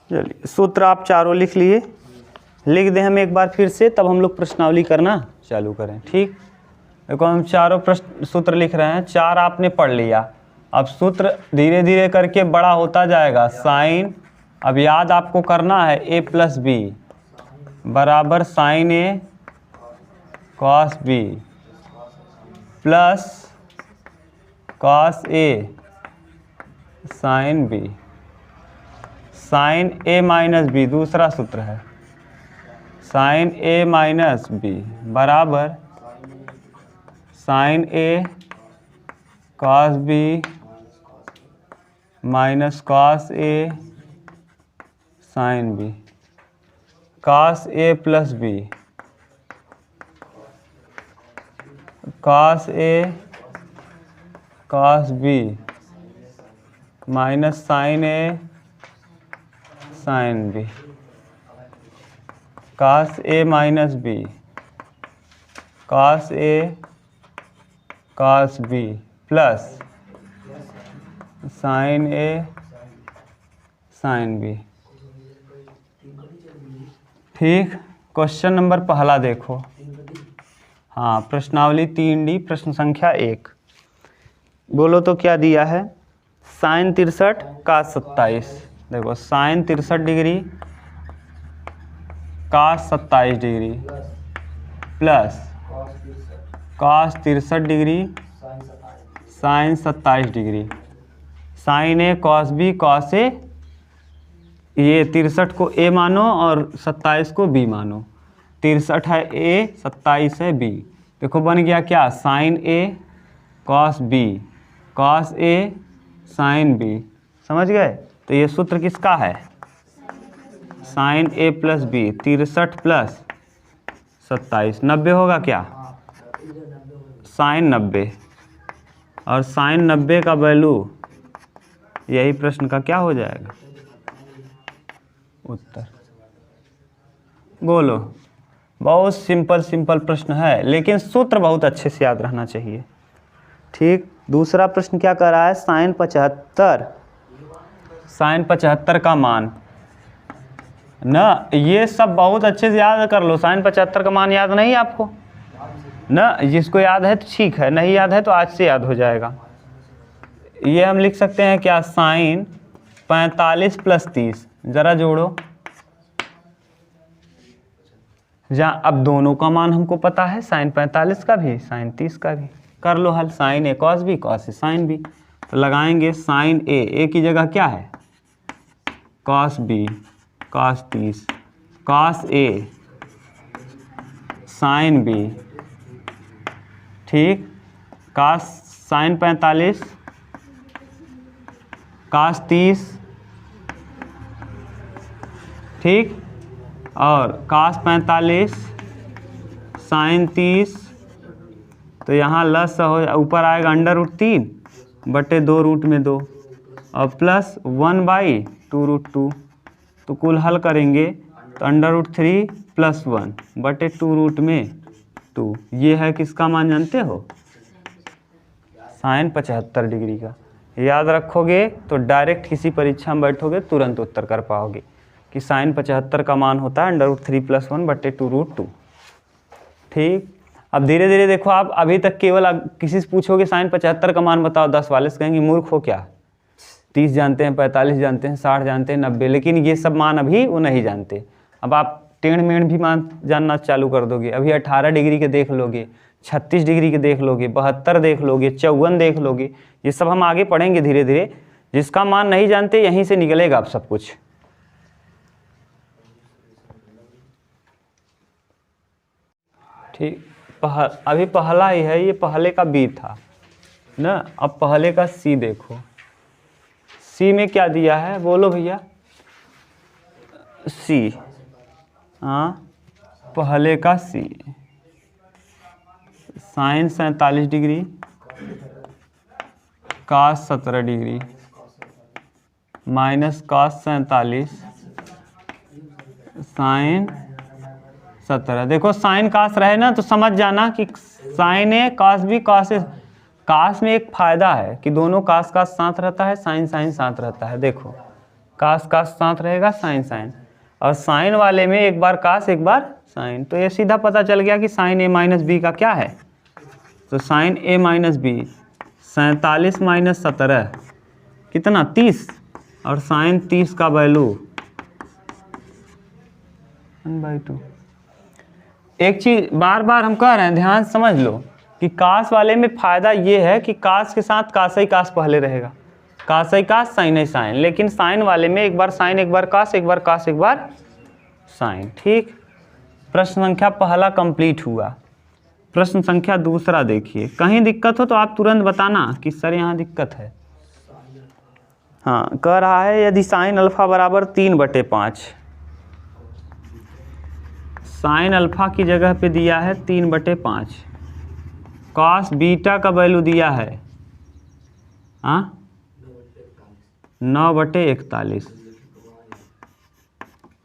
चलिए सूत्र आप चारों लिख लिए, लिख दें हम एक बार फिर से, तब हम लोग प्रश्नावली करना चालू करें। ठीक, देखो हम चारों प्रश्न सूत्र लिख रहे हैं, चार आपने पढ़ लिया। अब सूत्र धीरे धीरे करके बड़ा होता जाएगा। साइन, अब याद आपको करना है a प्लस बी बराबर sign A cos B plus cos A sine B. Sign A minus B दूसरा सूत्र है, साइन ए माइनस बी बराबर sign A cos B minus cos A sine B. Cos A plus B, cos A cos B minus sign A sine B. Cos A minus B cos A cos B plus sign A sine B. ठीक, question number पहला देखो। हाँ, प्रश्नावली 3D प्रश्न संख्या 1। बोलो तो क्या दिया है? Sine 63 cos 27। देखो sine 63 degree cos 27 degree plus cos 63 degree sine 27 degree. Sine A cos B cos A, ये 63 को ए मानो और 27 को बी मानो। 63 है ए, 27 है बी। देखो बन गया क्या? Sign A cos B cos A sine B. समझ गए? तो ये सूत्र किसका है? साइन ए प्लस बी 63 प्लस 27 90 होगा क्या? साइन 90, और साइन 90 का वैल्यू यही प्रश्न का क्या हो जाएगा? उत्तर। बोलो, बहुत सिंपल प्रश्न है, लेकिन सूत्र बहुत अच्छे से याद रहना चाहिए। ठीक, दूसरा प्रश्न क्या कर रहा है? साइन 75 का मान ना, ये सब बहुत अच्छे से याद कर लो। साइन 75 का मान याद नहीं आपको ना? जिसको याद है तो ठीक है, नहीं याद है तो आज से याद हो जाएगा। ये हम लिख सकते हैं क्या? साइन 45 प्लस 30, जरा जोड़ो। जहाँ अब दोनों का मान हमको पता है, साइन 45 का भी साइन 30 का भी। कर लो हल। Sign A cos B cos A sine B, तो लगाएंगे साइन ए की जगह क्या है? Cos B cos 30 cos A sine B. ठीक, कॉस साइन 45 कॉस 30, ठीक, और कॉस 45 साइन 30। तो यहाँ लस हो, ऊपर आएगा √3 बटे 2 रूट में 2 और प्लस 1/2√2। तो कुल हल करेंगे तो √3 प्लस 1 बटे 2 रूट में 2। ये है किसका मान जानते हो? साइन 75 डिग्री का। याद रखोगे तो डायरेक्ट किसी परीक्षा में बैठोगे तुरंत उत्तर कर पाओगे कि साइन 75 का मान होता है √3 प्लस 1 बटे 2√2। ठीक, अब धीरे धीरे देखो, आप अभी तक केवल किसी से पूछोगे साइन 75 का मान बताओ, 10 वाले से कहेंगे मूर्ख हो क्या? 30 जानते हैं, 45 जानते हैं, 60 जानते हैं, 90, लेकिन ये सब मान अभी वो नहीं जानते। अब आप टेढ़ मेढ़ भी मान जानना चालू कर दोगे। अभी 18 डिग्री के देख लोगे, 36 डिग्री के देख लोगे, 72 देख लोगे, 54 देख लोगे। ये सब हम आगे पढ़ेंगे धीरे धीरे। जिसका मान नहीं जानते यहीं से निकलेगा आप सब कुछ। ठीक, अभी पहला ही है, ये पहले का बी था ना। अब पहले का सी देखो। सी में क्या दिया है? बोलो भैया। सी, हाँ, पहले का C sine 47 degree cos 17 degree minus cos 47 sine 17। देखो साइन कास रहे ना तो समझ जाना कि sign A cos B cos ए। कास में एक फायदा है कि दोनों कास साथ रहता है, साइन साथ रहता है। देखो कास कास साथ रहेगा, साइन साइन, और साइन वाले में एक बार कास एक बार साइन, तो ये सीधा पता चल गया कि साइन ए माइनस बी का क्या है, तो साइन ए माइनस बी 47 माइनस 17 कितना 30, और साइन 30 का वैल्यू 1/2। एक चीज बार बार हम कह रहे हैं, ध्यान समझ लो कि कास वाले में फायदा ये है कि कास के साथ कासई कास पहले रहेगा, कासई कास साइन साइन, लेकिन साइन वाले में एक बार साइन एक बार कास एक बार कास एक बार साइन। ठीक, प्रश्न संख्या पहला कंप्लीट हुआ। प्रश्न संख्या दूसरा देखिए, कहीं दिक्कत हो तो आप तुरंत बताना कि सर यहाँ दिक्कत है। हाँ, कह रहा है यदि साइन अल्फा बराबर 3/5, साइन अल्फा की जगह पे दिया है 3/5, कॉस बीटा का वैल्यू दिया है 9/41,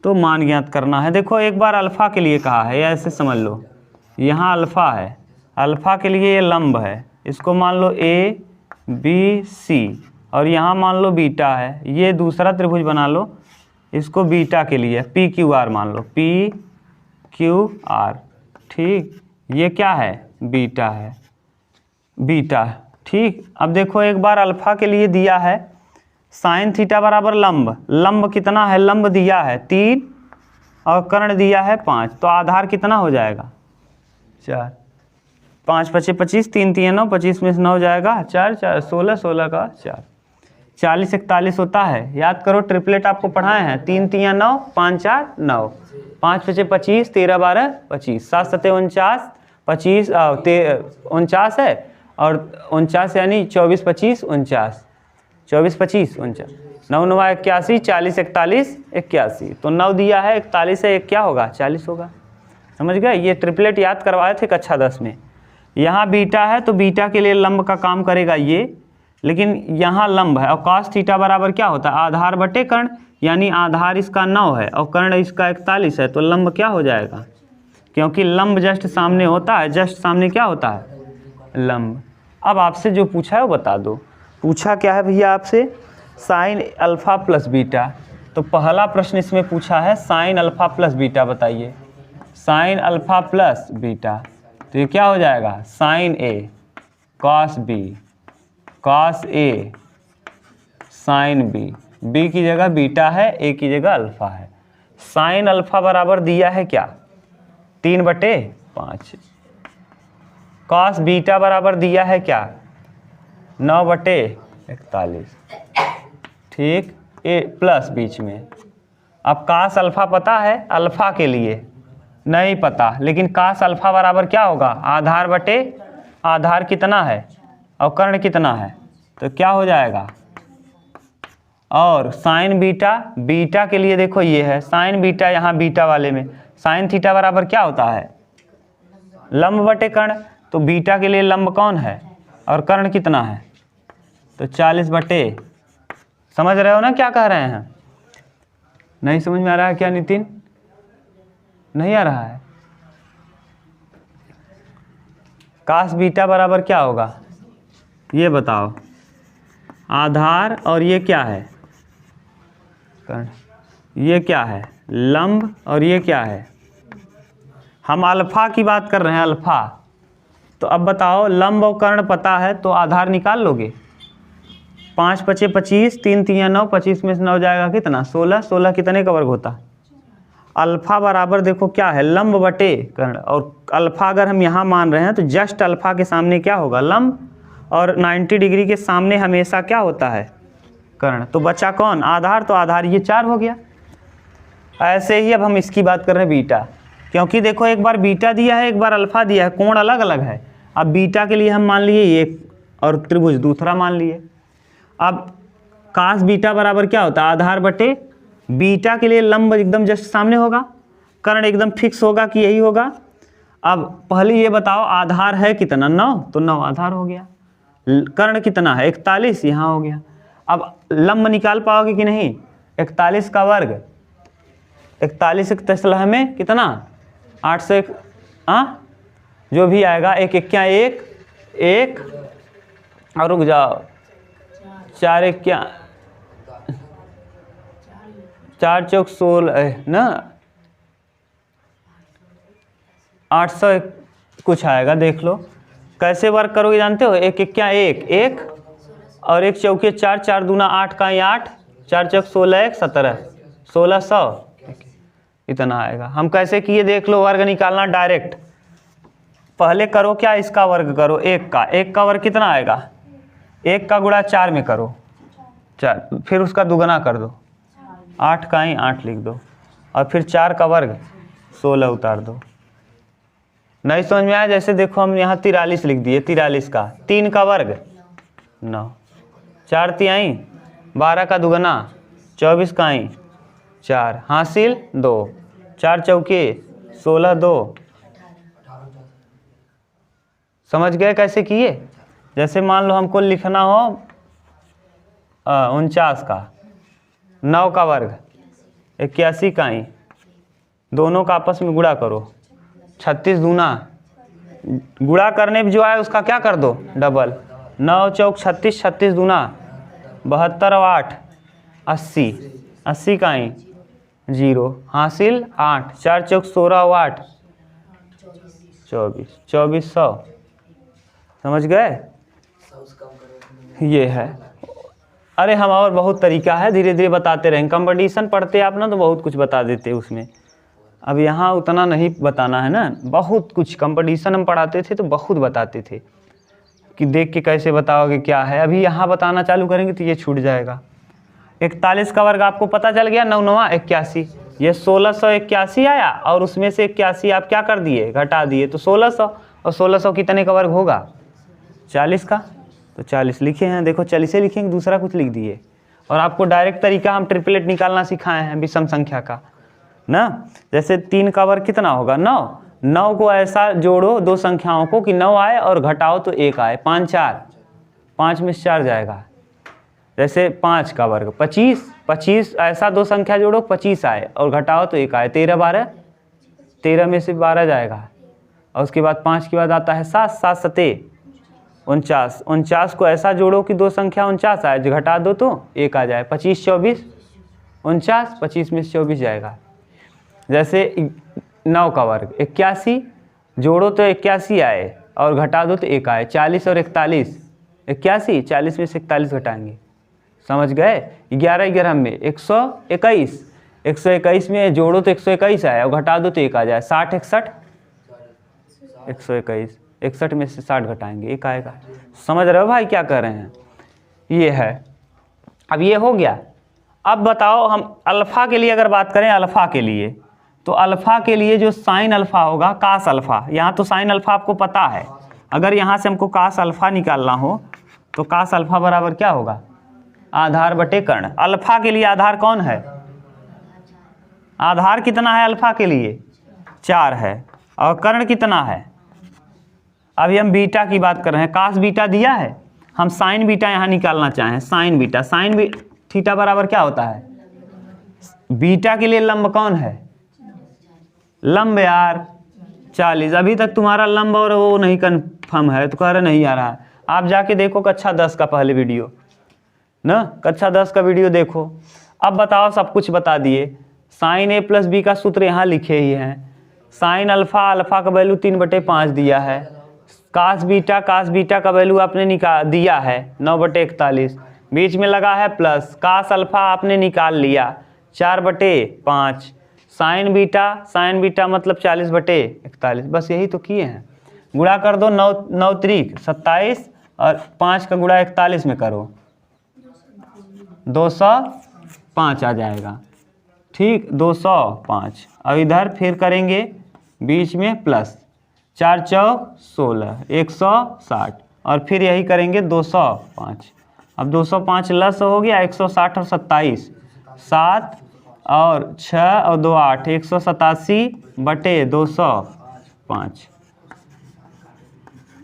तो मान ज्ञात करना है। देखो एक बार अल्फा के लिए कहा है, या ऐसे समझ लो यहाँ अल्फा है, अल्फा के लिए ये लंब है, इसको मान लो ए बी सी, और यहाँ मान लो बीटा है, ये दूसरा त्रिभुज बना लो, इसको बीटा के लिए पी क्यू आर मान लो, पी क्यू आर। ठीक, ये क्या है बीटा है, बीटा। ठीक, अब देखो एक बार अल्फा के लिए दिया है साइन थीटा बराबर लंब, लंब कितना है, लंब दिया है 3 और कर्ण दिया है 5, तो आधार कितना हो जाएगा 4, 5 × 5 = 25, 3 × 3 = 9, 25 में से 9 जाएगा 4, 4 16, 16 का 4, 40 41 होता है। याद करो ट्रिपलेट आपको पढ़ाए हैं, 3 × 3 = 9, 5 × 4 = 9, 5 × 5 = 25, 13 × 12 = 25, 7 × 7 = 49, 25 49 है, और 49 यानी 24 × 25 = 49, 24 × 25 = 49, 9 × 9 = 81, 40 41 81, तो 9 दिया है, 41 है, एक क्या होगा 40 होगा। समझ गए, ये ट्रिपलेट याद करवाए थे कक्षा 10 में। यहाँ बीटा है तो बीटा के लिए लंब का काम करेगा ये, लेकिन यहाँ लंब है, और cos थीटा बराबर क्या होता है आधार बटे कर्ण, यानी आधार इसका 9 है और कर्ण इसका 41 है, तो लंब क्या हो जाएगा, क्योंकि लंब जस्ट सामने होता है, जस्ट सामने क्या होता है लंब। अब आपसे जो पूछा है वो बता दो, पूछा क्या है भैया आपसे, साइन अल्फा प्लस बीटा, तो पहला प्रश्न इसमें पूछा है साइन अल्फा प्लस बीटा बताइए, साइन अल्फा प्लस बीटा, तो ये क्या हो जाएगा sign A cos B, cos A sine B, B की जगह बीटा है, ए की जगह अल्फा है। साइन अल्फा बराबर दिया है क्या 3/5, कॉस बीटा बराबर दिया है क्या 9/41, ठीक, ए प्लस बीच में। अब कास अल्फा पता है, अल्फा के लिए नहीं पता, लेकिन कास अल्फा बराबर क्या होगा आधार बटे आधार कितना है और कर्ण कितना है, तो क्या हो जाएगा। और साइन बीटा, बीटा के लिए देखो ये है साइन बीटा, यहाँ बीटा वाले में साइन थीटा बराबर क्या होता है लंब बटे कर्ण, तो बीटा के लिए लंब कौन है और कर्ण कितना है, तो 40/, समझ रहे हो ना क्या कह रहे हैं। नहीं समझ में आ रहा है क्या नितिन, नहीं आ रहा है। कास बीटा बराबर क्या होगा ये बताओ, आधार और ये क्या है कर्ण, ये क्या है लंब और ये क्या है, हम अल्फा की बात कर रहे हैं अल्फा, तो अब बताओ लंब और कर्ण पता है तो आधार निकाल लोगे। 5 × 5 = 25, 3 × 3 = 9, 25 में से 9 जाएगा कितना 16, 16 कितने का वर्ग होता। अल्फा बराबर देखो क्या है लंब बटे कर्ण, और अल्फा अगर हम यहाँ मान रहे हैं तो जस्ट अल्फा के सामने क्या होगा लंब, और 90 डिग्री के सामने हमेशा क्या होता है कर्ण, तो बचा कौन आधार, तो आधार ये 4 हो गया। ऐसे ही अब हम इसकी बात कर रहे हैं बीटा, क्योंकि देखो एक बार बीटा दिया है एक बार अल्फा दिया है, कोण अलग अलग है। अब बीटा के लिए हम मान लिए ये और त्रिभुज दूसरा मान लिए। अब कास बीटा बराबर क्या होता है आधार बटे, बीटा के लिए लंब एकदम जस्ट सामने होगा, कर्ण एकदम फिक्स होगा कि यही होगा। अब पहले ये बताओ आधार है कितना 9, तो 9 आधार हो गया, कर्ण कितना है 41 यहाँ हो गया। अब लंब निकाल पाओगे कि नहीं, 41 का वर्ग 41 एक तसलह में कितना 8 से जो भी आएगा, एक एक क्या एक और रुक जाओ 4 एक क्या 4 चौक 16 ना, 800 कुछ आएगा, देख लो कैसे वर्क करोगे जानते हो। एक एक क्या, एक और एक चौके 4, 4 दूना 8 का 8, 4 चौक 16, 1 17, 1600 इतना आएगा। हम कैसे किए देख लो, वर्ग निकालना डायरेक्ट। पहले करो क्या, इसका वर्ग करो, एक का वर्ग कितना आएगा, 1 का गुणा 4 में करो 4, फिर उसका दुगना कर दो, 8 का 8 लिख दो, और फिर 4 का वर्ग 16 उतार दो। नहीं समझ में आया, जैसे देखो हम यहाँ 43 लिख दिए, 43 का 3 का वर्ग 9, 4 तिहाई 12 का दुगना 24 का 4, हासिल 2, 4 चौके 16, 2। समझ गए कैसे किए। जैसे मान लो हमको लिखना हो 49 का, 9 का वर्ग 81 का दोनों का आपस में गुणा करो, 36 दूना, गुणा करने में जो आए उसका क्या कर दो डबल, 9 चौक 36, 36 दूना 72 और 8 80, 80 का 0, हासिल 8, 4 चौक 16 और 8 24, 2400। समझ गए, ये है। अरे हम और बहुत तरीका है, धीरे धीरे बताते रहेंगे। कंपटीशन पढ़ते आप ना तो बहुत कुछ बता देते उसमें, अब यहाँ उतना नहीं बताना है ना। बहुत कुछ कंपटीशन हम पढ़ाते थे तो बहुत बताते थे कि देख के कैसे बताओगे क्या है। अभी यहाँ बताना चालू करेंगे तो ये छूट जाएगा। 41 का वर्ग आपको पता चल गया, 9 9 81, ये 1681 आया और उसमें से 81 आप क्या कर दिए, घटा दिए, तो 1600, और 1600 कितने का वर्ग होगा, 40 का, तो 40 लिखे हैं। देखो 40 लिखेंगे, दूसरा कुछ लिख दिए। और आपको डायरेक्ट तरीका हम ट्रिपलेट निकालना सिखाए हैं विषम संख्या का ना। जैसे 3 का वर्ग कितना होगा, 9, 9 को ऐसा जोड़ो दो संख्याओं को कि 9 आए और घटाओ तो 1 आए, 5 4, 5 में 4 जाएगा। जैसे 5 का वर्ग 25, 25 ऐसा दो संख्या जोड़ो 25 आए और घटाओ तो 1 आए, 13 12, 13 में से 12 जाएगा। और उसके बाद 5 के बाद आता है 7, 7 7 49, 49 को ऐसा जोड़ो कि दो संख्या 49 आए, घटा दो तो 1 आ जाए, 25 24 49, 25 में से 24 जाएगा। जैसे 9 का वर्ग 81, जोड़ो तो 81 आए और घटा दो तो 1 आए, 40 और 41, 81, 40 में से 41 घटाएंगे। समझ गए। 11 11 में 121, 121 में जोड़ो तो 121 आए और घटा दो तो 1 आ जाए, 60 61, 121, 61 में से 60 घटाएंगे, 1 आएगा। समझ रहे हो भाई क्या कर रहे हैं, ये है। अब ये हो गया। अब बताओ हम अल्फ़ा के लिए अगर बात करें, अल्फ़ा के लिए तो अल्फ़ा के लिए जो साइन अल्फ़ा होगा, कास अल्फ़ा, यहाँ तो साइन अल्फ़ा आपको पता है। अगर यहाँ से हमको कास अल्फ़ा निकालना हो तो कास अल्फ़ा बराबर क्या होगा, आधार बटे कर्ण। अल्फ़ा के लिए आधार कौन है, आधार कितना है अल्फ़ा के लिए, 4 है, और कर्ण कितना है। अभी हम बीटा की बात कर रहे हैं, कास बीटा दिया है, हम साइन बीटा यहाँ निकालना चाहें, साइन बीटा, थीटा बराबर क्या होता है, बीटा के लिए लंब कौन है, लंब यार 40। अभी तक तुम्हारा लंब और वो नहीं कन्फर्म है तो कह रहे नहीं आ रहा है। आप जाके देखो कक्षा 10 का पहले वीडियो ना, कक्षा 10 का वीडियो देखो। अब बताओ, सब कुछ बता दिए। साइन ए प्लस बी का सूत्र यहाँ लिखे ही हैं। साइन अल्फ़ा, अल्फ़ा का वैल्यू 3/5 दिया है। कास बीटा का वैल्यू आपने निकाल दिया है 9/41, बीच में लगा है प्लस। कास अल्फ़ा आपने निकाल लिया 4/5। साइन बीटा मतलब 40/41, बस यही तो किए हैं। गुणा कर दो, 9 त्रिक 27 और 5 का गुणा 41 में करो, 205 आ जाएगा। ठीक, 205। अब इधर फिर करेंगे बीच में प्लस, 4 चौक 16, 160, और फिर यही करेंगे 205। अब 205 लस हो गया, 160 और 27, 7 और 6 और 2 8, 187/205।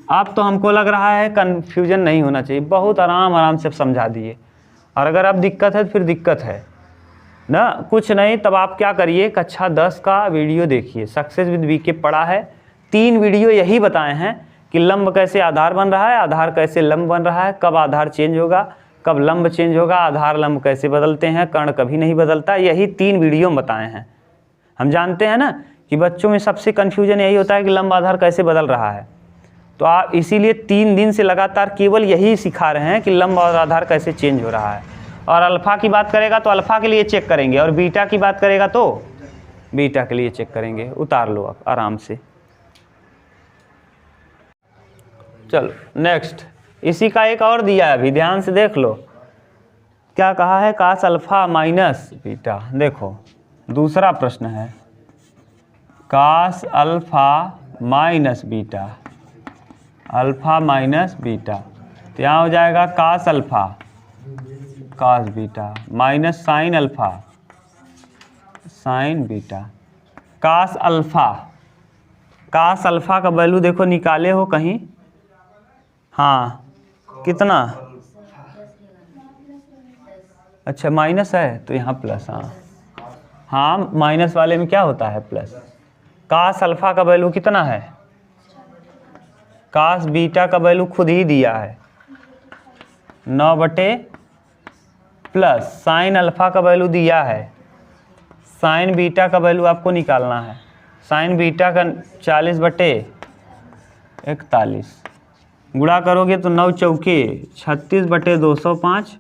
अब तो हमको लग रहा है कन्फ्यूजन नहीं होना चाहिए, बहुत आराम से समझा दिए। और अगर अब दिक्कत है तो फिर दिक्कत है ना, कुछ नहीं, तब आप क्या करिए, कक्षा 10 का वीडियो देखिए, सक्सेस विद वीके पढ़ा है। 3 वीडियो यही बताए हैं कि लंब कैसे आधार बन रहा है, आधार कैसे लंब बन रहा है, कब आधार चेंज होगा, कब लंब चेंज होगा, आधार लंब कैसे बदलते हैं, कर्ण कभी नहीं बदलता, यही 3 वीडियो में बताए हैं। हम जानते हैं ना कि बच्चों में सबसे कन्फ्यूजन यही होता है कि लंब आधार कैसे बदल रहा है, तो आप इसीलिए 3 दिन से लगातार केवल यही सिखा रहे हैं कि लंब और आधार कैसे चेंज हो रहा है। और अल्फ़ा की बात करेगा तो अल्फ़ा के लिए चेक करेंगे, और बीटा की बात करेगा तो बीटा के लिए चेक करेंगे। उतार लो आप आराम से। चलो नेक्स्ट, इसी का एक और दिया है, अभी ध्यान से देख लो। क्या कहा है, कास अल्फ़ा माइनस बीटा। देखो दूसरा प्रश्न है, cos alpha minus beta, alpha minus beta, तो यहाँ हो जाएगा cos alpha cos beta minus sine alpha sine beta. Cos alpha का वैल्यू देखो निकाले हो कहीं, हाँ कितना, अच्छा माइनस है तो यहाँ प्लस, हाँ माइनस वाले में क्या होता है प्लस। कास अल्फ़ा का वैल्यू कितना है, कास बीटा का वैल्यू खुद ही दिया है 9 प्लस साइन अल्फ़ा का वैल्यू दिया है, साइन बीटा का वैल्यू आपको निकालना है। साइन बीटा का 40/41 गुणा करोगे तो 9 चौके 36/205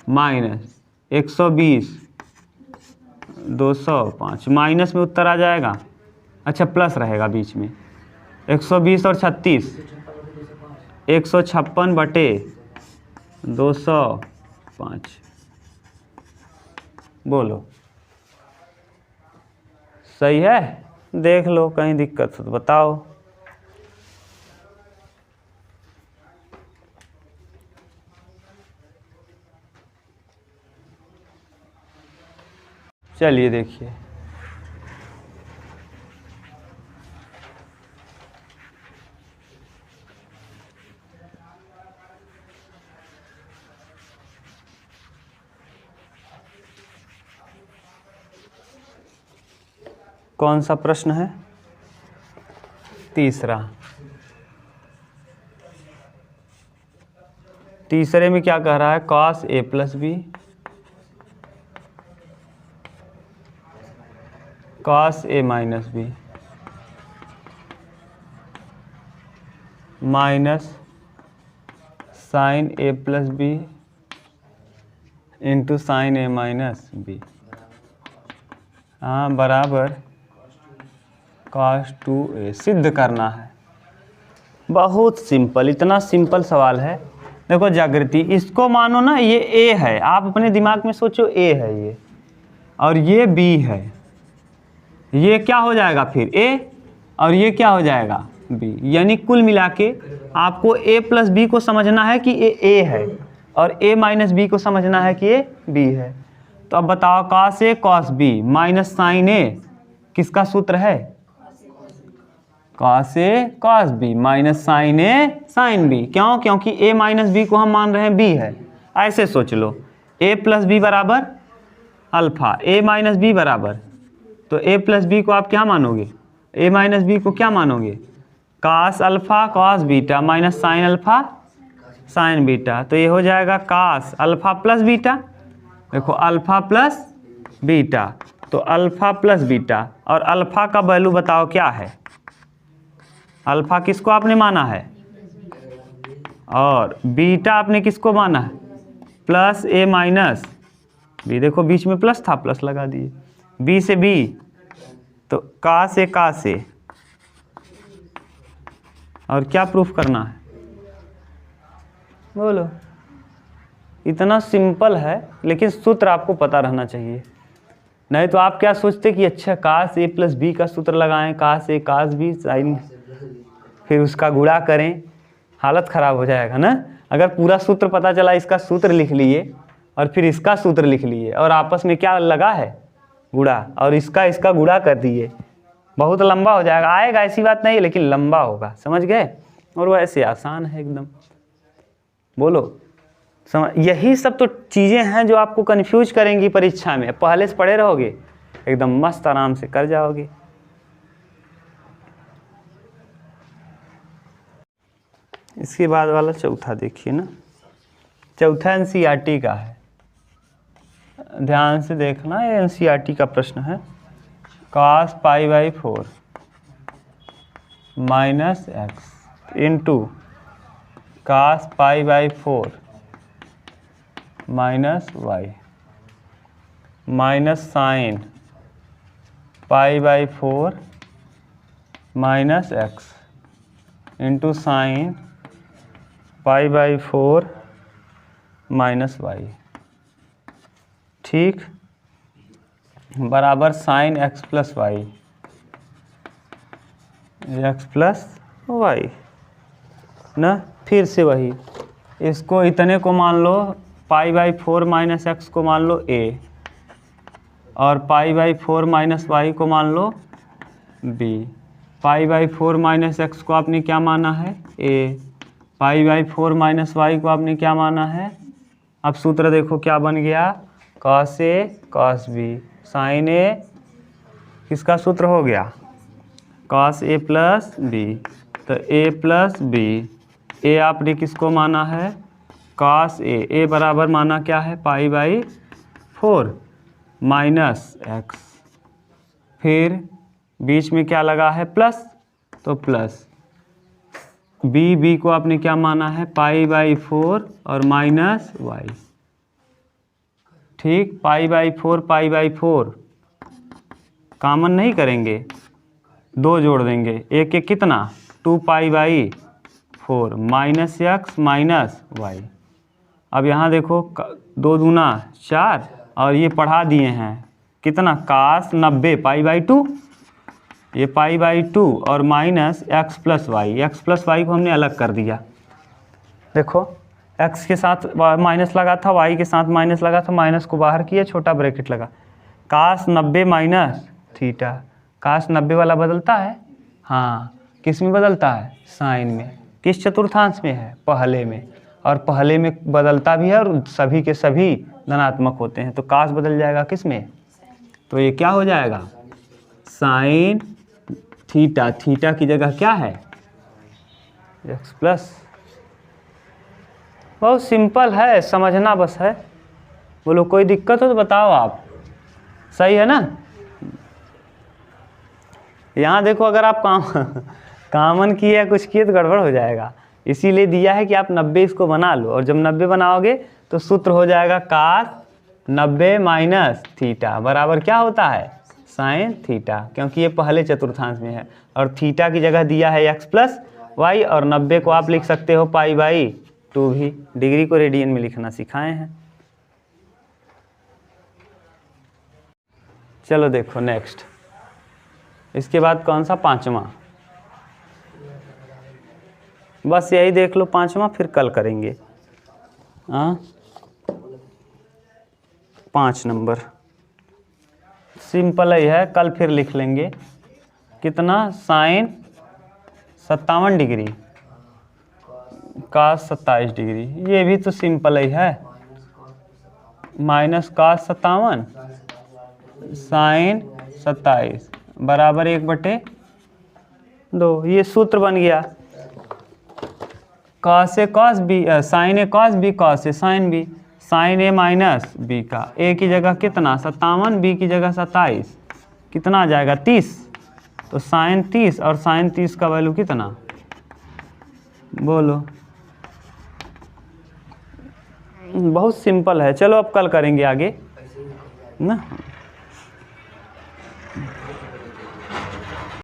माइनस 120 205, माइनस में उत्तर आ जाएगा, अच्छा प्लस रहेगा बीच में, 120 और 36 156/205। बोलो सही है, देख लो कहीं दिक्कत हो तो बताओ। चलिए देखिए, कौन सा प्रश्न है, तीसरा। तीसरे में क्या कह रहा है, cos a plus B cos a minus B minus sine a plus B into sine a minus B, हाँ बराबर cos 2a सिद्ध करना है। बहुत सिंपल, इतना सिंपल सवाल है। देखो जागृति, इसको मानो ना ये a है, आप अपने दिमाग में सोचो a है ये, और ये b है, ये क्या हो जाएगा फिर a, और ये क्या हो जाएगा b, यानी कुल मिला के आपको a प्लस बी को समझना है कि ये a है, और a माइनस बी को समझना है कि ये b है। तो अब बताओ, cos a cos b minus sine a किसका सूत्र है, cos a cos b minus sine a sign b। क्यों, क्योंकि a माइनस बी को हम मान रहे हैं b है। ऐसे सोच लो, a प्लस बी बराबर अल्फा, a माइनस बी बराबर, तो a प्लस बी को आप क्या मानोगे, a माइनस बी को क्या मानोगे, cos alpha cos beta minus sine alpha sine beta. तो ये हो जाएगा कास अल्फा प्लस बीटा, देखो अल्फा प्लस बीटा, तो अल्फा प्लस बीटा, और अल्फा का वैल्यू बताओ क्या है, अल्फा किसको आपने माना है, और बीटा आपने किसको माना है, प्लस a माइनस बी। देखो बीच में प्लस था, प्लस लगा दिए, b से b, तो का से, और क्या प्रूफ करना है, बोलो। इतना सिंपल है, लेकिन सूत्र आपको पता रहना चाहिए, नहीं तो आप क्या सोचते कि अच्छा कास a प्लस बी का सूत्र लगाएं, कास a कास b साइन, फिर उसका गुणा करें, हालत ख़राब हो जाएगा ना। अगर पूरा सूत्र पता चला, इसका सूत्र लिख लिए और फिर इसका सूत्र लिख लिए, और आपस में क्या लगा है गुणा, और इसका गुणा कर दिए, बहुत लंबा हो जाएगा। आएगा ऐसी बात नहीं, लेकिन लंबा होगा, समझ गए। और वो ऐसे आसान है एकदम, बोलो समझ। यही सब तो चीज़ें हैं जो आपको कंफ्यूज करेंगी परीक्षा में, पहले से पढ़े रहोगे एकदम मस्त आराम से कर जाओगे। इसके बाद वाला चौथा देखिए ना, चौथा एनसीईआरटी का है, ध्यान से देखना, ये एनसीईआरटी का प्रश्न है। cos π/4 minus X into cos π/4 minus Y minus sine π/4 minus X into sine π/4 minus Y, ठीक, बराबर sine X plus Y, X plus Y ना। फिर से वही, इसको इतने को मान लो π/4 माइनस एक्स को मान लो a, और π/4 माइनस वाई को मान लो b। π/4 माइनस एक्स को आपने क्या माना है a, π/4 माइनस वाई को आपने क्या माना है। अब सूत्र देखो क्या बन गया, cos a cos b sine a, किसका सूत्र हो गया cos a प्लस b, तो a प्लस b, a आपने किसको माना है cos a बराबर माना क्या है π/4 माइनस एक्स, फिर बीच में क्या लगा है प्लस, तो प्लस b को आपने क्या माना है π/4 और माइनस वाई, ठीक, π/4 कॉमन नहीं करेंगे, 2 जोड़ देंगे, एक एक कितना 2π/4 माइनस एक्स माइनस वाई। अब यहाँ देखो 2 दूना 4 और ये पढ़ा दिए हैं कितना cos 90 π/2, ये π/2 और माइनस एक्स प्लस वाई को हमने अलग कर दिया। देखो x के साथ माइनस लगा था, y के साथ माइनस लगा था, माइनस को बाहर किया, छोटा ब्रैकेट लगा, cos 90 माइनस थीटा, cos 90 वाला बदलता है, हाँ किस में बदलता है साइन में, किस चतुर्थांश में है पहले में, और पहले में बदलता भी है और सभी के सभी धनात्मक होते हैं, तो cos बदल जाएगा किस में, तो ये क्या हो जाएगा साइन थीटा, थीटा की जगह क्या है x प्लस। बहुत सिंपल है, समझना बस है। बोलो कोई दिक्कत हो तो बताओ आप, सही है ना। यहाँ देखो अगर आप कॉमन किए या कुछ किए तो गड़बड़ हो जाएगा, इसीलिए दिया है कि आप 90 इसको बना लो, और जब 90 बनाओगे तो सूत्र हो जाएगा cos 90 माइनस थीटा बराबर क्या होता है साइन थीटा, क्योंकि ये पहले चतुर्थांश में है, और थीटा की जगह दिया है x प्लस वाई, और 90 को आप लिख सकते हो π/2 भी, डिग्री को रेडियन में लिखना सिखाए हैं। चलो देखो नेक्स्ट, इसके बाद कौन सा पांचवा, बस यही देख लो पांचवा, फिर कल करेंगे। 5 नंबर सिंपल ही है, कल फिर लिख लेंगे। कितना साइन 57 डिग्री cos 27 डिग्री, ये भी तो सिंपल ही है, माइनस cos 57 साइन 27 बराबर 1/2, ये सूत्र बन गया। cos a cos b, sine a cos b cos a sign b, sine a minus b का a की जगह कितना 57, b की जगह 27, कितना आ जाएगा 30, तो साइन 30 और साइन 30 का वैल्यू कितना बोलो। बहुत सिंपल है, चलो अब कल करेंगे आगे ना।